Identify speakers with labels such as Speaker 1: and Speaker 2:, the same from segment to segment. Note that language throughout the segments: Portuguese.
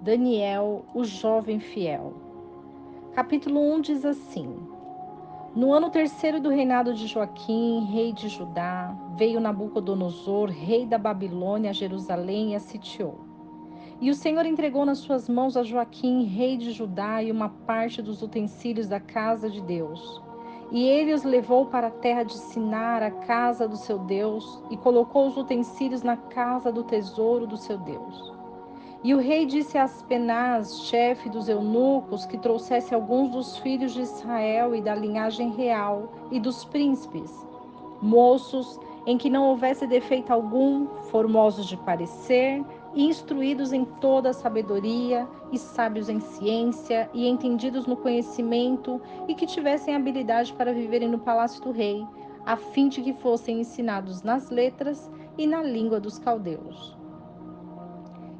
Speaker 1: Daniel, o jovem fiel. Capítulo 1 diz assim: No ano terceiro do reinado de Joaquim, rei de Judá, veio Nabucodonosor, rei da Babilônia, a Jerusalém e a sitiou. E o Senhor entregou nas suas mãos a Joaquim, rei de Judá, e uma parte dos utensílios da casa de Deus. E ele os levou para a terra de Sinar, a casa do seu Deus, e colocou os utensílios na casa do tesouro do seu Deus. E o rei disse a Aspenaz, chefe dos eunucos, que trouxesse alguns dos filhos de Israel e da linhagem real e dos príncipes, moços em que não houvesse defeito algum, formosos de parecer, e instruídos em toda a sabedoria, e sábios em ciência, e entendidos no conhecimento, e que tivessem habilidade para viverem no palácio do rei, a fim de que fossem ensinados nas letras e na língua dos caldeus.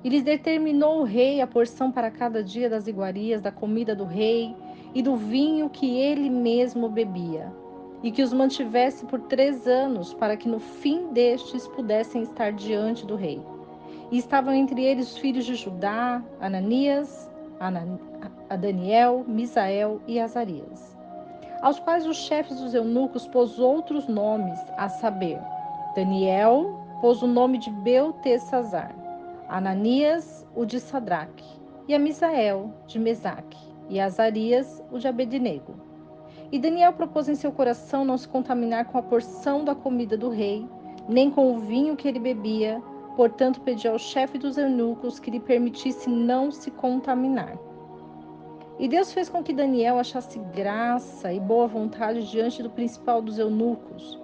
Speaker 1: E lhes determinou o rei a porção para cada dia das iguarias, da comida do rei e do vinho que ele mesmo bebia, e que os mantivesse por 3 anos, para que no fim destes pudessem estar diante do rei. E estavam entre eles os filhos de Judá, Ananias, a Daniel, Misael e Azarias, aos quais os chefes dos eunucos pôs outros nomes, a saber, Daniel pôs o nome de Beltesazar, Ananias o de Sadraque, e a Misael de Mesaque, e Azarias o de Abednego. E Daniel propôs em seu coração não se contaminar com a porção da comida do rei, nem com o vinho que ele bebia, portanto pediu ao chefe dos eunucos que lhe permitisse não se contaminar. E Deus fez com que Daniel achasse graça e boa vontade diante do principal dos eunucos.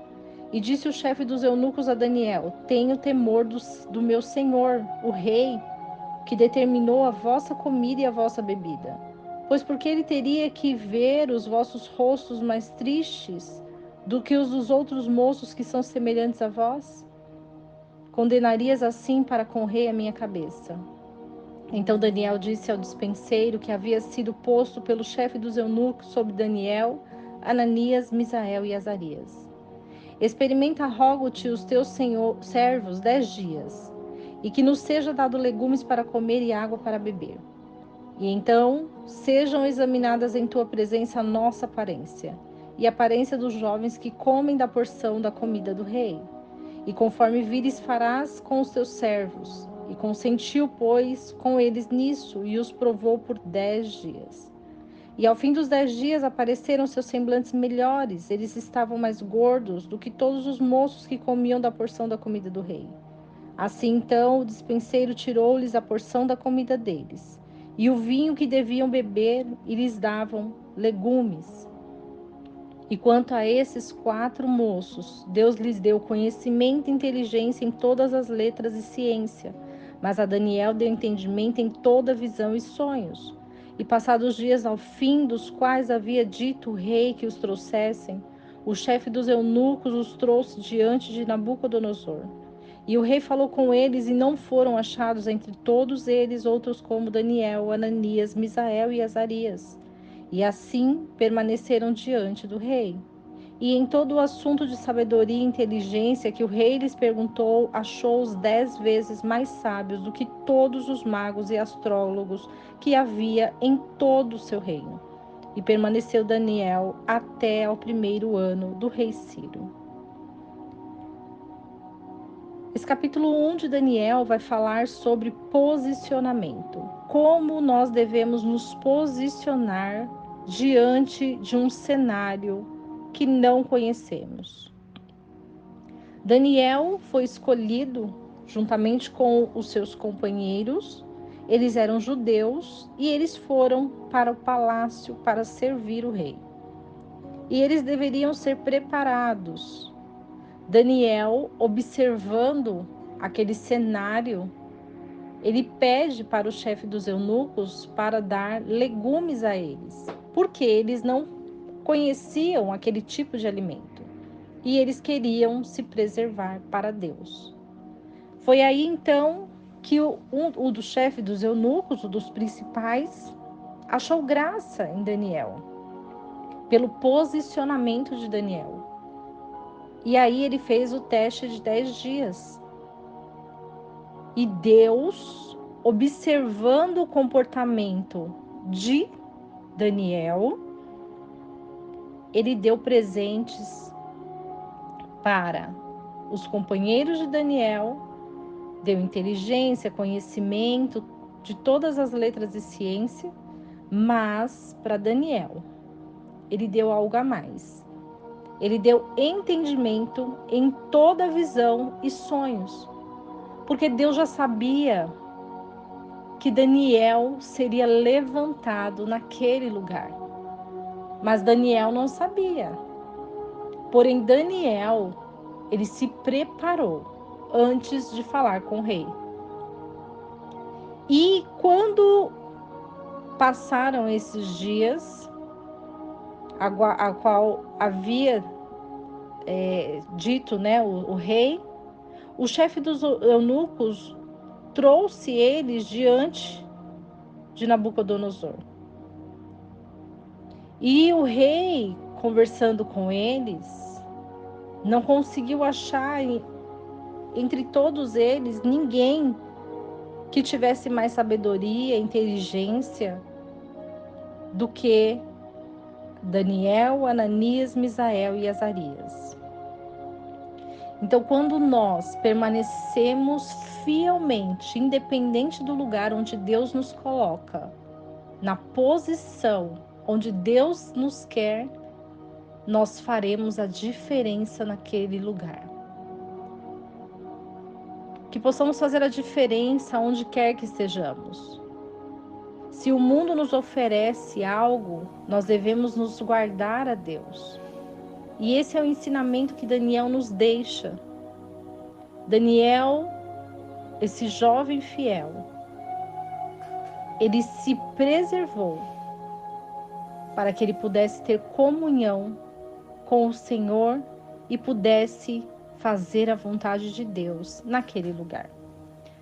Speaker 1: E disse o chefe dos eunucos a Daniel: Tenho temor do meu senhor, o rei, que determinou a vossa comida e a vossa bebida. Pois porque ele teria que ver os vossos rostos mais tristes do que os dos outros moços que são semelhantes a vós? Condenarias assim para com o rei a minha cabeça. Então Daniel disse ao dispenseiro que havia sido posto pelo chefe dos eunucos sobre Daniel, Ananias, Misael e Azarias: Experimenta, rogo-te, os teus servos 10 dias, e que nos seja dado legumes para comer e água para beber. E então sejam examinadas em tua presença a nossa aparência, e a aparência dos jovens que comem da porção da comida do rei. E conforme vires farás com os teus servos. E consentiu, pois, com eles nisso, e os provou por 10 dias. E ao fim dos 10 dias apareceram seus semblantes melhores, eles estavam mais gordos do que todos os moços que comiam da porção da comida do rei. Assim então o dispenseiro tirou-lhes a porção da comida deles, e o vinho que deviam beber, e lhes davam legumes. E quanto a esses 4 moços, Deus lhes deu conhecimento e inteligência em todas as letras e ciência, mas a Daniel deu entendimento em toda visão e sonhos. E passados os dias ao fim dos quais havia dito o rei que os trouxessem, o chefe dos eunucos os trouxe diante de Nabucodonosor. E o rei falou com eles, e não foram achados entre todos eles outros como Daniel, Ananias, Misael e Azarias. E assim permaneceram diante do rei. E em todo o assunto de sabedoria e inteligência que o rei lhes perguntou, achou-os 10 vezes mais sábios do que todos os magos e astrólogos que havia em todo o seu reino. E permaneceu Daniel até ao 1º ano do rei Ciro. Esse capítulo 1 de Daniel vai falar sobre posicionamento. Como nós devemos nos posicionar diante de um cenário que não conhecemos. Daniel foi escolhido juntamente com os seus companheiros. Eles eram judeus e eles foram para o palácio para servir o rei. E eles deveriam ser preparados. Daniel, observando aquele cenário, ele pede para o chefe dos eunucos para dar legumes a eles, porque eles não conheciam aquele tipo de alimento e eles queriam se preservar para Deus. Foi aí então que o do chefe dos eunucos, o dos principais, achou graça em Daniel, pelo posicionamento de Daniel. E aí ele fez o teste de 10 dias. E Deus observando o comportamento de Daniel, ele deu presentes para os companheiros de Daniel, deu inteligência, conhecimento de todas as letras e ciência, mas para Daniel, ele deu algo a mais. Ele deu entendimento em toda visão e sonhos, porque Deus já sabia que Daniel seria levantado naquele lugar. Mas Daniel não sabia. Porém, Daniel, ele se preparou antes de falar com o rei. E quando passaram esses dias, a qual havia dito, né, o rei, o chefe dos eunucos trouxe eles diante de Nabucodonosor. E o rei, conversando com eles, não conseguiu achar entre todos eles ninguém que tivesse mais sabedoria, inteligência do que Daniel, Ananias, Misael e Azarias. Então, quando nós permanecemos fielmente, independente do lugar onde Deus nos coloca, na posição onde Deus nos quer, nós faremos a diferença naquele lugar. Que possamos fazer a diferença onde quer que estejamos. Se o mundo nos oferece algo, nós devemos nos guardar a Deus. E esse é o ensinamento que Daniel nos deixa. Daniel, esse jovem fiel, ele se preservou para que ele pudesse ter comunhão com o Senhor e pudesse fazer a vontade de Deus naquele lugar.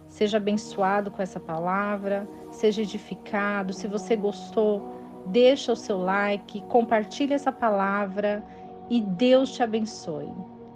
Speaker 1: Seja abençoado com essa palavra, seja edificado. Se você gostou, deixa o seu like, compartilhe essa palavra e Deus te abençoe.